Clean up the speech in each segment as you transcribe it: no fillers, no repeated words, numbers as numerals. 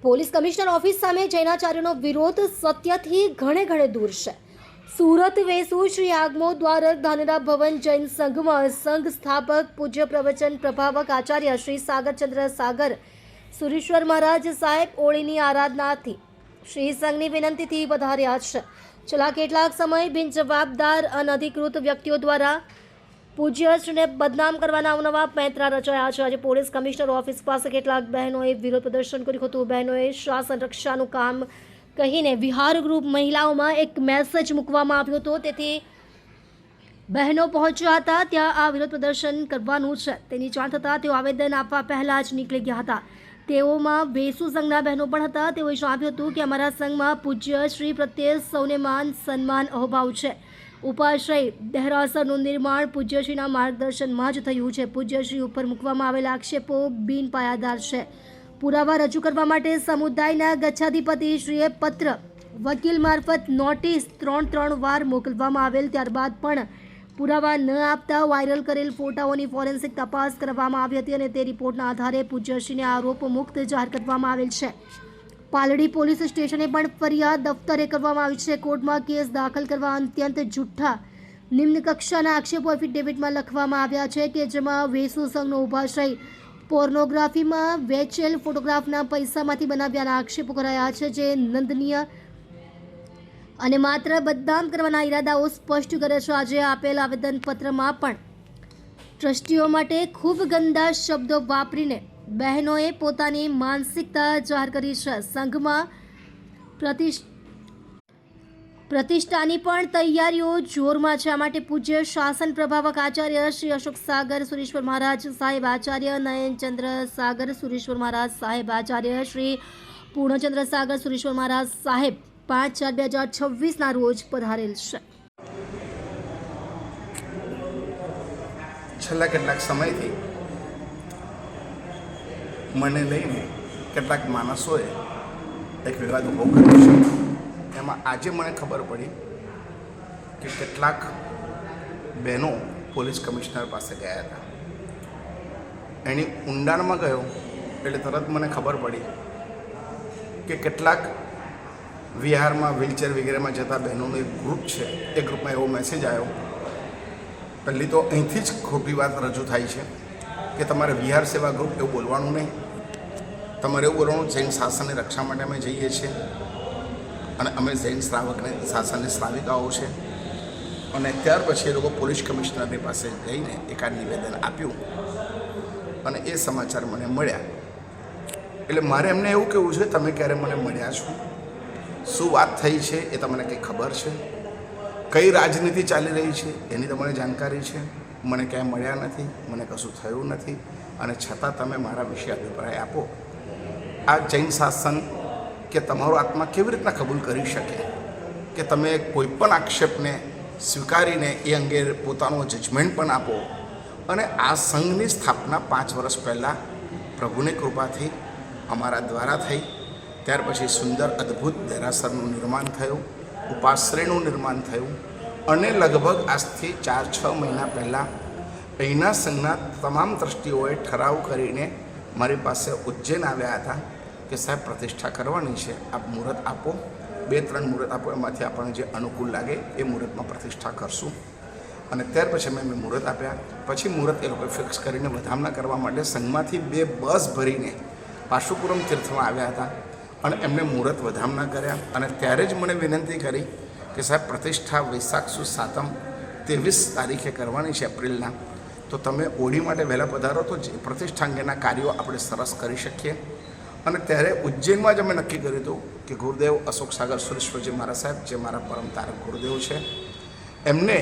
Police commissioner office સામે જૈનાચાર્યનો વિરોધ સત્યથી ઘણે દૂર છે. સુરત વેસુ શ્રી આગમો દ્વારક ધાનેરા ભવન જૈન સંઘમાં સંઘ સ્થાપક પૂજ્ય પ્રવચન પ્રભાવક આચાર્ય શ્રી સાગરચંદ્ર સાગર સુરેશ્વર મહારાજ સાહેબ ઓળીની આરાધનાથી શ્રી સંઘની વિનંતીથી વધાર્યા છે. છેલ્લા કેટલાક સમય બિનજવાબદાર અનધિકૃત વ્યક્તિઓ દ્વારા પૂજ્યશ્રીને બદનામ કરવાના અવનવા પેંતરા રચાયા છે. આજે પોલીસ કમિશનર ઓફિસ પાસે કેટલાક બહેનોએ વિરોધ પ્રદર્શન કર્યું હતું. બહેનોએ શાસન રક્ષાનું કામ કહીને વિહાર ગ્રુપ મહિલાઓમાં એક મેસેજ મૂકવામાં આવ્યો હતો. તેથી બહેનો પહોંચ્યા હતા ત્યાં આ વિરોધ પ્રદર્શન કરવાનું છે તેની જાણ થતાં તેઓ આવેદન આપવા પહેલાં જ નીકળી ગયા હતા. તેઓમાં વેસુ સંઘના બહેનો પણ હતા. તેઓએ જણાવ્યું હતું કે અમારા સંઘમાં પૂજ્ય શ્રી પ્રત્યે સૌને માન સન્માન અહોભાવ છે. ઉપાશ્રય દેહરાસરનું નિર્માણ પૂજ્યશ્રીના માર્ગદર્શનમાં જ થયું છે. પૂજ્યશ્રી ઉપર મૂકવામાં આવેલા આક્ષેપો બિનપાયાદાર છે. પુરાવા રજૂ કરવા માટે સમુદાયના ગચ્છાધિપતિશ્રીએ પત્ર વકીલ મારફત નોટિસ 3 વાર મોકલવામાં આવેલ. ત્યારબાદ પણ પુરાવા ન આપતા વાયરલ કરેલ ફોટાઓની ફોરેન્સિક તપાસ કરવામાં આવી હતી અને તે રિપોર્ટના આધારે પૂજ્યશ્રીને આરોપ મુક્ત જાહેર કરવામાં આવેલ છે. પાલડી પોલીસ સ્ટેશને પણ ફરિયાદ દફતરે કરવામાં આવી છે. કોર્ટમાં કેસ દાખલ કરવા અત્યંત જૂઠ્ઠા નિમ્ન કક્ષાના આક્ષેપો એફિડેવિટમાં લખવામાં આવ્યા છે કે જેમાં વેસુ સંઘનો ઉભાશ્રય પોર્નોગ્રાફીમાં વેચેલ ફોટોગ્રાફના પૈસામાંથી બનાવ્યાના આક્ષેપો કરાયા છે, જે નિંદનીય અને માત્ર બદનામ કરવાના ઈરાદાઓ સ્પષ્ટ કરે છે. આજે આપેલ આવેદનપત્રમાં પણ ટ્રસ્ટીઓ માટે ખૂબ ગંદા શબ્દો વાપરીને બહેનોએ પોતાની માનસિકતા જાહેર કરી છે. સંઘમાં પ્રતિષ્ઠાની પણ તૈયારીઓ જોરમાં છે. આ માટે પૂજ્ય શાસન પ્રભાવક આચાર્ય શ્રી અશોક સાગર સુરેશ્વર મહારાજ સાહેબ આચાર્ય નયનચંદ્ર સાગર સુરેશ્વર મહારાજ સાહેબ આચાર્ય શ્રી પૂર્ણચંદ્ર સાગર સુરેશ્વર મહારાજ સાહેબ 5/4/2026 રોજ પધારેલ છે. છેલ્લા કેટલાક સમયથી મને લઈને કેટલાક માણસોએ એક વિવાદ ઊભો કર્યો છે. એમાં આજે મને ખબર પડી કે કેટલાક બહેનો પોલીસ કમિશનર પાસે ગયા હતા. એની ઊંડાણમાં ગયો એટલે તરત મને ખબર પડી કે કેટલાક વિહારમાં વ્હીલચેર વગેરેમાં જતા બહેનોનું એક ગ્રુપ છે. એ ગ્રુપમાં એવો મેસેજ આવ્યો. પહેલી તો અહીંથી જ ખોટી વાત રજૂ થાય છે કે તમારે વિહાર સેવા ગ્રુપ એવું બોલવાનું નહીં. તમારે એવું બોલવાનું જૈન શાસનની રક્ષા માટે અમે જઈએ છીએ અને અમે જૈન શ્રાવકને શાસનની શ્રાવિકાઓ છે. અને ત્યાર પછી એ લોકો પોલીસ કમિશનરની પાસે જઈને એકાદ નિવેદન આપ્યું અને એ સમાચાર મને મળ્યા. એટલે મારે એમને એવું કહેવું છે, તમે ક્યારે મને મળ્યા છો? શું વાત થઈ છે એ તમને કંઈ ખબર છે? કઈ રાજનીતિ ચાલી રહી છે એની તમને જાણકારી છે? મને ક્યાંય મળ્યા નથી, મને કશું થયું નથી, અને છતાં તમે મારા વિશે અભિપ્રાય આપો. આ જૈન શાસન કે તમારો આત્મા કેવી રીતના કબૂલ કરી શકે કે તમે કોઈ પણ આક્ષેપને સ્વીકારીને એ અંગે પોતાનો જજમેન્ટ પણ આપો? અને આ સંઘની સ્થાપના 5 વર્ષ પહેલાં પ્રભુની કૃપાથી અમારા દ્વારા થઈ. ત્યાર પછી સુંદર અદ્ભુત દેરાસરનું નિર્માણ થયું, ઉપાશ્રયનું નિર્માણ થયું, અને લગભગ આજથી 4-6 મહિના પહેલાં અહીંના સંઘના તમામ ટ્રસ્ટીઓએ ઠરાવ કરીને મારી પાસે ઉજ્જૈન આવ્યા હતા કે સાહેબ પ્રતિષ્ઠા કરવાની છે, આપ મુહૂર્ત આપો. 2-3 મુહૂર્ત આપો, એમાંથી આપણને જે અનુકૂળ લાગે એ મુહૂર્તમાં પ્રતિષ્ઠા કરશું. અને ત્યાર પછી મેં મુહૂર્ત આપ્યા. પછી મુહૂર્ત એ લોકોએ ફિક્સ કરીને વધામણા કરવા માટે સંઘમાંથી 2 બસ ભરીને પાશુપુરમ તીર્થમાં આવ્યા હતા અને એમને મુહૂર્ત વધામણા કર્યા. અને ત્યારે જ મને વિનંતી કરી કે સાહેબ પ્રતિષ્ઠા વૈશાખ સુદ સાતમ 23 તારીખે કરવાની છે એપ્રિલના, તો તમે ઓળી માટે વહેલા પધારો તો પ્રતિષ્ઠા અંગેના કાર્યો આપણે સરસ કરી શકીએ. અને ત્યારે ઉજ્જૈનમાં જ અમે નક્કી કર્યું હતું કે ગુરુદેવ અશોક સાગર સુરેશ્વરજી મારા સાહેબ, જે મારા પરમ તારક ગુરુદેવ છે, એમને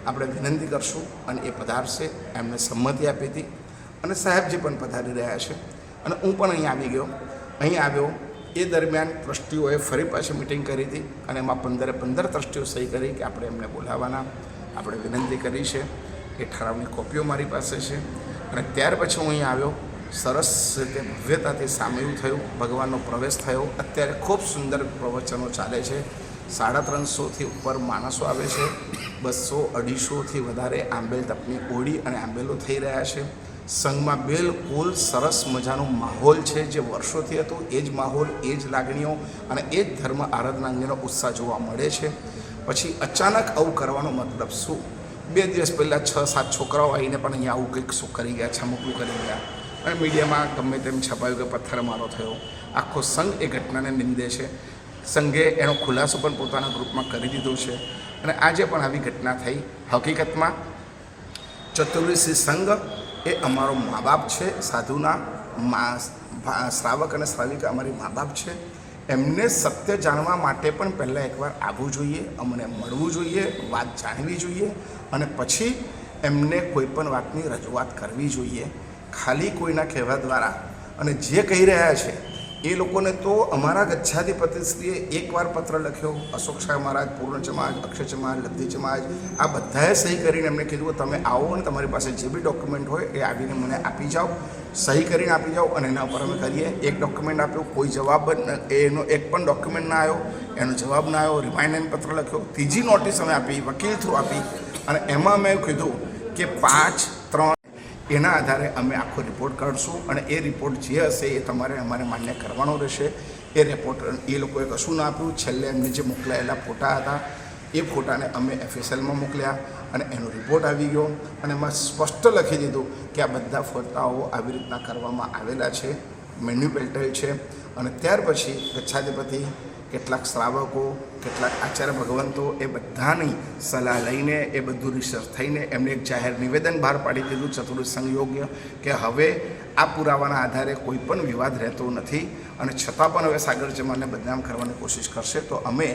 આપણે વિનંતી કરશું અને એ પધારશે. એમને સંમતિ આપી હતી અને સાહેબજી પણ પધારી રહ્યા છે. અને હું પણ અહીં આવી ગયો. અહીં આવ્યો એ દરમિયાન ટ્રસ્ટીઓએ ફરી પાછી મિટિંગ કરી હતી અને એમાં 15 ટ્રસ્ટીઓ સહી કરી કે આપણે એમને બોલાવવાના. આપણે વિનંતી કરી છે. એ ઠરાવની કોપીઓ મારી પાસે છે. અને ત્યાર પછી હું અહીં આવ્યો. સરસ રીતે ભવ્યતાથી સામેલ થયું, ભગવાનનો પ્રવેશ થયો. અત્યારે ખૂબ સુંદર પ્રવચનો ચાલે છે. 350થી ઉપર માણસો આવે છે. 200-250થી વધારે આંબેલ તપની ઓળી અને આંબેલો થઈ રહ્યા છે. સંઘમાં બિલકુલ સરસ મજાનો માહોલ છે, જે વર્ષોથી હતો એ જ માહોલ, એ જ લાગણીઓ અને એ જ ધર્મ આરાધના અંગેનો ઉત્સાહ જોવા મળે છે. પછી અચાનક આવું કરવાનો મતલબ શું? 2 દિવસ પહેલાં 6-7 છોકરાઓ આવીને પણ અહીંયા આવું કંઈક શું કરી ગયા, છમકલું કરી ગયા અને મીડિયામાં ગમે તેમ છપાયું કે પથ્થરમારો થયો. આખો સંઘ એ ઘટનાને નિંદે છે. સંઘે એનો ખુલાસો પણ પોતાના ગ્રુપમાં કરી દીધો છે અને આજે પણ આવી ઘટના થઈ. હકીકતમાં ચતુર્વેશી સંઘ એ અમારો મા બાપ છે, સાધુના શ્રાવક અને શ્રાવિકા અમારી મા બાપ છે. એમને સત્ય જાણવા માટે પણ પહેલાં એકવાર આવવું જોઈએ, અમને મળવું જોઈએ, વાત જાણવી જોઈએ અને પછી એમને કોઈ પણ વાતની રજૂઆત કરવી જોઈએ. ખાલી કોઈના કહેવા દ્વારા અને જે કહી રહ્યા છે એ લોકોને તો અમારા ગચ્છાધિપતિશ્રીએ એકવાર પત્ર લખ્યો, અશોક શાહ મહારાજ, પૂર્ણ સમાજ, અક્ષય સમાજ, લબ્ધિ સમાજ, આ બધાએ સહી કરીને એમને કીધું તમે આવો અને તમારી પાસે જે બી ડોક્યુમેન્ટ હોય એ આવીને મને આપી જાઓ, સહી કરીને આપી જાઓ અને એના ઉપર અમે કરીએ. એક ડોક્યુમેન્ટ આપ્યો, કોઈ જવાબ એનો એક પણ ડોક્યુમેન્ટ ના આવ્યો, એનો જવાબ ના આવ્યો. રિમાઇન્ડર પત્ર લખ્યો, ત્રીજી નોટિસ અમે આપી, વકીલ થ્રુ આપી અને એમાં મેં કીધું કે 5-3 એના આધારે અમે આખો રિપોર્ટ કાઢશું અને એ રિપોર્ટ જે હશે એ તમારે અમારે માન્ય કરવાનો રહેશે. એ રિપોર્ટ એ લોકોએ કશું ના આપ્યું. છેલ્લે એમને જે મોકલાયેલા ફોટા હતા એ ફોટાને અમે FSLમાં મોકલ્યા અને એનો રિપોર્ટ આવી ગયો અને એમાં સ્પષ્ટ લખી દીધું કે આ બધા ફોટાઓ આવી રીતના કરવામાં આવેલા છે, મેન્યુપ્યુલેટેડ છે. અને ત્યાર પછી ગચ્છાધિપતિ, કેટલાક શ્રાવકો, કેટલાક આચાર્ય ભગવંતો એ બધાની સલાહ લઈને એ બધું રિસર્ચ થઈને એમને એક જાહેર નિવેદન બહાર પાડી દીધું ચતુર્વેશ સંઘ યોગ્ય કે હવે આ પુરાવાના આધારે કોઈ પણ વિવાદ રહેતો નથી અને છતાં પણ હવે સાગર જમાને બદનામ કરવાની કોશિશ કરશે તો અમે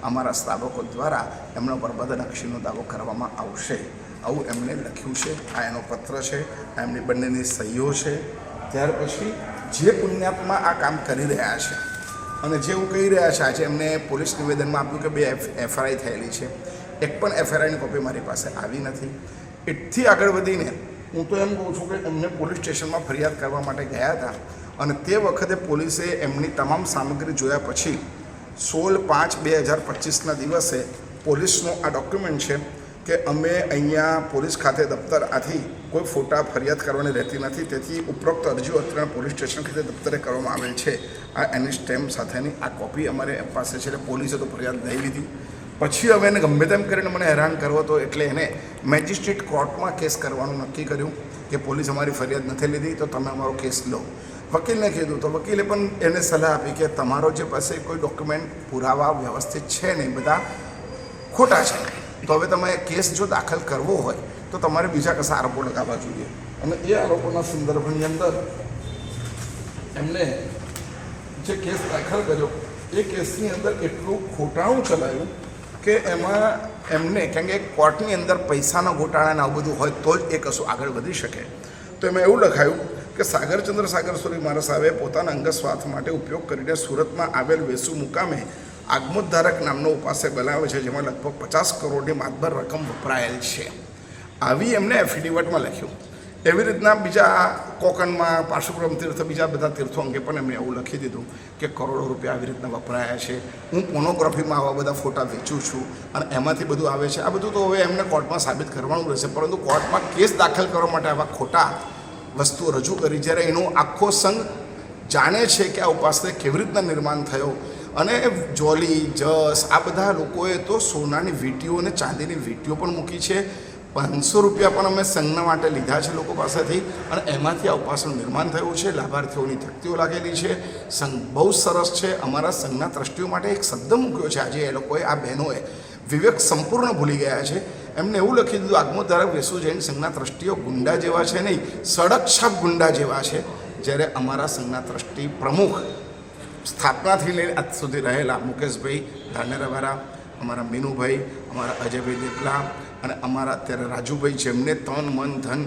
અમારા શ્રાવકો દ્વારા એમનો પર બદનક્ષીનો દાવો કરવામાં આવશે. આવું એમણે લખ્યું છે. આ એનો પત્ર છે, આ એમની બંનેની સહીઓ છે. ત્યાર પછી જે પુણ્યાત્મા આ કામ કરી રહ્યા છે અને જે હું કહી રહ્યા છે, આજે એમને પોલીસ નિવેદનમાં આપ્યું કે 2 FIR થયેલી છે, એક પણ FIRની કોપી મારી પાસે આવી નથી. એટલી આગળ વધીને હું તો એમ કહું છું કે એમને પોલીસ સ્ટેશનમાં ફરિયાદ કરવા માટે ગયા હતા અને તે વખતે પોલીસે એમની તમામ સામગ્રી જોયા પછી 16/5/2025ના દિવસે પોલીસનો આ ડોક્યુમેન્ટ છે કે અમે અહીંયા પોલીસ ખાતે દફતર આથી કોઈ ફોટા ફરિયાદ કરવાની રહેતી નથી, તેથી ઉપરોક્ત અરજીઓ અત્યારે પોલીસ સ્ટેશન ખાતે દફતરે કરવામાં આવેલ છે. આ એની સ્ટેમ્પ સાથેની આ કોપી અમારે પાસે છે. એટલે પોલીસે તો ફરિયાદ લઈ લીધી. પછી હવે એને ગમે તેમ કરીને મને હેરાન કરવો હતો એટલે એને મેજિસ્ટ્રેટ કોર્ટમાં કેસ કરવાનું નક્કી કર્યું કે પોલીસ અમારી ફરિયાદ નથી લીધી તો તમે અમારો કેસ લો. વકીલને કીધું તો વકીલે પણ એને સલાહ આપી કે તમારો જે પાસે કોઈ ડોક્યુમેન્ટ પુરાવા વ્યવસ્થિત છે નહીં, બધા ખોટા છે, તો હવે તમે કેસ જો દાખલ કરવો હોય તો તમારે બીજા કશા આરોપો લગાવવા જોઈએ. અને એ આરોપોના સંદર્ભની અંદર એમને જે કેસ દાખલ કર્યો એ કેસની અંદર એટલું ખોટાણું ચલાવ્યું કે એમાં એમને, કારણ કે કોર્ટની અંદર પૈસાના ગોટાળાને આવું બધું હોય તો જ એ કશું આગળ વધી શકે. તો એમાં એવું લખાયું કે સાગરચંદ્ર સાગરસુરી મહારાજ સાહેબે પોતાના અંગત સ્વાર્થ માટે ઉપયોગ કરીને સુરતમાં આવેલ વેસુ મુકામે આગમોદ્ધારક નામનો ઉપાસક બનાવે છે, જેમાં લગભગ 50 કરોડની માતબર રકમ વપરાયેલ છે. આવી એમને એફિડેવિટમાં લખ્યું. એવી રીતના બીજા કોકણમાં પાર્શુપુરમ તીર્થ, બીજા બધા તીર્થો અંગે પણ એમણે એવું લખી દીધું કે કરોડો રૂપિયા આવી રીતના વપરાયા છે. હું પોર્નોગ્રાફીમાં આવા બધા ફોટા વેચું છું અને એમાંથી બધું આવે છે. આ બધું તો હવે એમને કોર્ટમાં સાબિત કરવાનું રહેશે, પરંતુ કોર્ટમાં કેસ દાખલ કરવા માટે આવા ખોટા વસ્તુઓ રજૂ કરી, જ્યારે એનો આખો સંઘ જાણે છે કે આ ઉપાસને કેવી રીતના નિર્માણ થયો. અને જોલી, જસ, આ બધા લોકોએ તો સોનાની વીંટીઓ અને ચાંદીની વીંટીઓ પણ મૂકી છે. 500 રૂપિયા પણ અમે સંઘના માટે લીધા છે લોકો પાસેથી અને એમાંથી આ ઉપાસનું નિર્માણ થયું છે. લાભાર્થીઓની તકતીઓ લાગેલી છે. સંઘ બહુ સરસ છે. અમારા સંઘના ટ્રસ્ટીઓ માટે એક શબ્દ મૂક્યો છે. આજે એ લોકોએ, આ બહેનોએ વિવેક સંપૂર્ણ ભૂલી ગયા છે. એમને એવું લખી દીધું, આગમોદ્ધારક વેસુ જૈન સંઘના ટ્રસ્ટીઓ ગુંડા જેવા છે નહીં, સડકછાપ ગુંડા જેવા છે. જ્યારે અમારા સંઘના ટ્રસ્ટી પ્રમુખ સ્થાપનાથી લઈને આજ સુધી રહેલા મુકેશભાઈ ધાનેરાવાળા, અમારા મીનુભાઈ, અમારા અજયભાઈ દેપલા અને અમારા અત્યારે રાજુભાઈ, જેમને તન મન ધન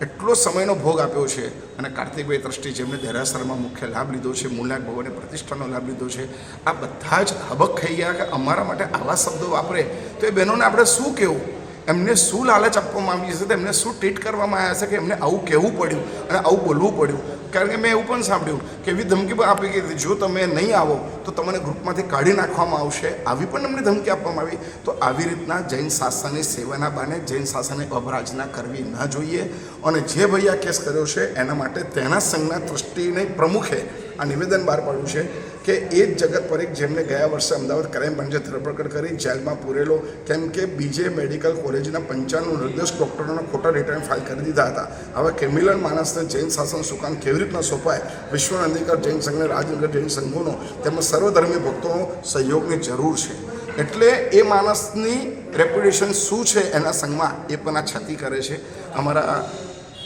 એટલો સમયનો ભોગ આપ્યો છે, અને કાર્તિકભાઈ ટ્રસ્ટી જેમને દેરાસરમાં મુખ્ય લાભ લીધો છે, મૂલાક ભવને પ્રતિષ્ઠાનો લાભ લીધો છે, આ બધા જ હબક ખાઈ ગયા કે અમારા માટે આવા શબ્દો વાપરે તો એ બહેનોને આપણે શું કહેવું? એમને શું લાલચ આપવામાં આવી છે? તો એમને શું ટ્રીટ કરવામાં આવ્યા છે કે એમને આવું કહેવું પડ્યું અને આવું બોલવું પડ્યું? કારણ કે મેં એવું પણ સાંભળ્યું કે એવી ધમકી પણ આપી કે જો તમે નહીં આવો તો તમને ગ્રુપમાંથી કાઢી નાખવામાં આવશે, આવી પણ અમને ધમકી આપવામાં આવી. તો આવી રીતના જૈન શાસનની સેવાના બાને જૈન શાસનને અભરાજના કરવી ન જોઈએ. અને જે ભાઈ આ કેસ કર્યો છે એના માટે તેના સંઘના ટ્રસ્ટીને પ્રમુખે આ નિવેદન બહાર પાડ્યું છે કે એ જ જગત પરીખ જેમને ગયા વર્ષે અમદાવાદ ક્રાઇમ બ્રાન્ચે ધરપકડ કરી જેલમાં પૂરેલો, કેમ કે બીજે મેડિકલ કોલેજના 95 નિર્દોષ ડૉક્ટરોના ખોટા રિટર્ન ફાઇલ કરી દીધા હતા. હવે ક્રિમિનલ માણસને જૈન શાસન સુકાન કેવી રીતના સોંપાય? વિશ્વ નંદીકર જૈન સંઘને રાજનગર જૈન સંઘોનો તેમજ સર્વધર્મી ભક્તોનો સહયોગની જરૂર છે. એટલે એ માણસની રેપ્યુટેશન શું છે એના સંઘમાં એ પણ આ છતી કરે છે. અમારા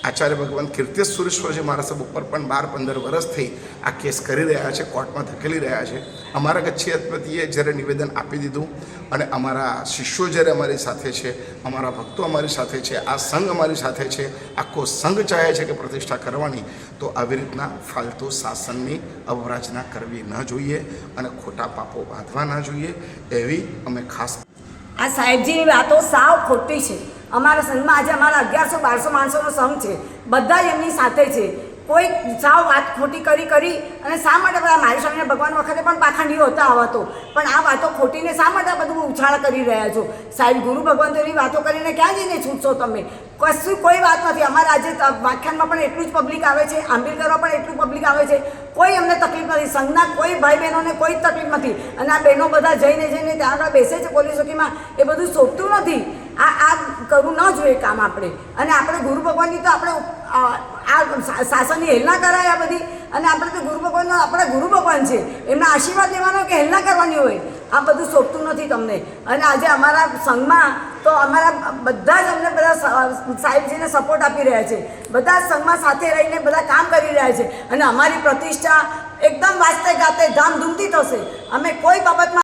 આચાર્ય ભગવાન કીર્તિશ સુરેશ્વરજી મારા સાહેબ ઉપર પણ 12-15 વર્ષથી આ કેસ કરી રહ્યા છે, કોર્ટમાં ધકેલી રહ્યા છે. અમારા ગચ્છી અધિપતિએ જ્યારે નિવેદન આપી દીધું અને અમારા શિષ્યો જ્યારે અમારી સાથે છે, અમારા ભક્તો અમારી સાથે છે, આ સંઘ અમારી સાથે છે, આખો સંઘ ચાહે છે કે પ્રતિષ્ઠા કરવાની, તો આવી રીતના ફાલતુ શાસનની અવરાજના કરવી ન જોઈએ અને ખોટા પાપો બાંધવા ન જોઈએ એવી અમે ખાસ. આ સાહેબજીની વાતો સાવ ખોટી છે. અમારા સંઘમાં આજે અમારા 1100-1200 માણસોનો સંઘ છે, બધા જ એમની સાથે છે. કોઈ સાવ વાત ખોટી કરી અને શા માટે મારી સ્વામીના ભગવાન વખતે પણ પાખંડીઓ હતા આવા તો, પણ આ વાતો ખોટીને શા માટે બધું ઉછાળ કરી રહ્યા છો? સાહેબ ગુરુ ભગવાન તો એવી વાતો કરીને ક્યાં જઈને છૂટશો તમે? કશું કોઈ વાત નથી. અમારા આજે વ્યાખ્યાનમાં પણ એટલું જ પબ્લિક આવે છે, આંબેડકરમાં પણ એટલું પબ્લિક આવે છે, કોઈ અમને તકલીફ નથી. સંઘના કોઈ ભાઈ બહેનોને કોઈ તકલીફ નથી. અને આ બહેનો બધા જઈને ત્યાં આગળ બેસે છે પોલીસ ચોકીમાં, એ બધું શોભતું નથી. આ કરવું ન જોઈએ કામ આપણે. અને આપણે ગુરુ ભગવાનની તો આપણે આ શાસનની હેલના કરાય આ બધી. અને આપણે તો ગુરુ ભગવાનનો આપણા ગુરુ ભગવાન છે, એમના આશીર્વાદ લેવાનો કે હેલના કરવાની હોય? આ બધું શોભતું નથી તમને. અને આજે અમારા સંઘમાં તો અમારા બધા જ અમને બધા સાહેબજીને સપોર્ટ આપી રહ્યા છે. બધા સંઘમાં સાથે રહીને બધા કામ કરી રહ્યા છે. અને અમારી પ્રતિષ્ઠા એકદમ વાસ્તે ગાતે ધામધૂમથી થશે. અમે કોઈ બાબતમાં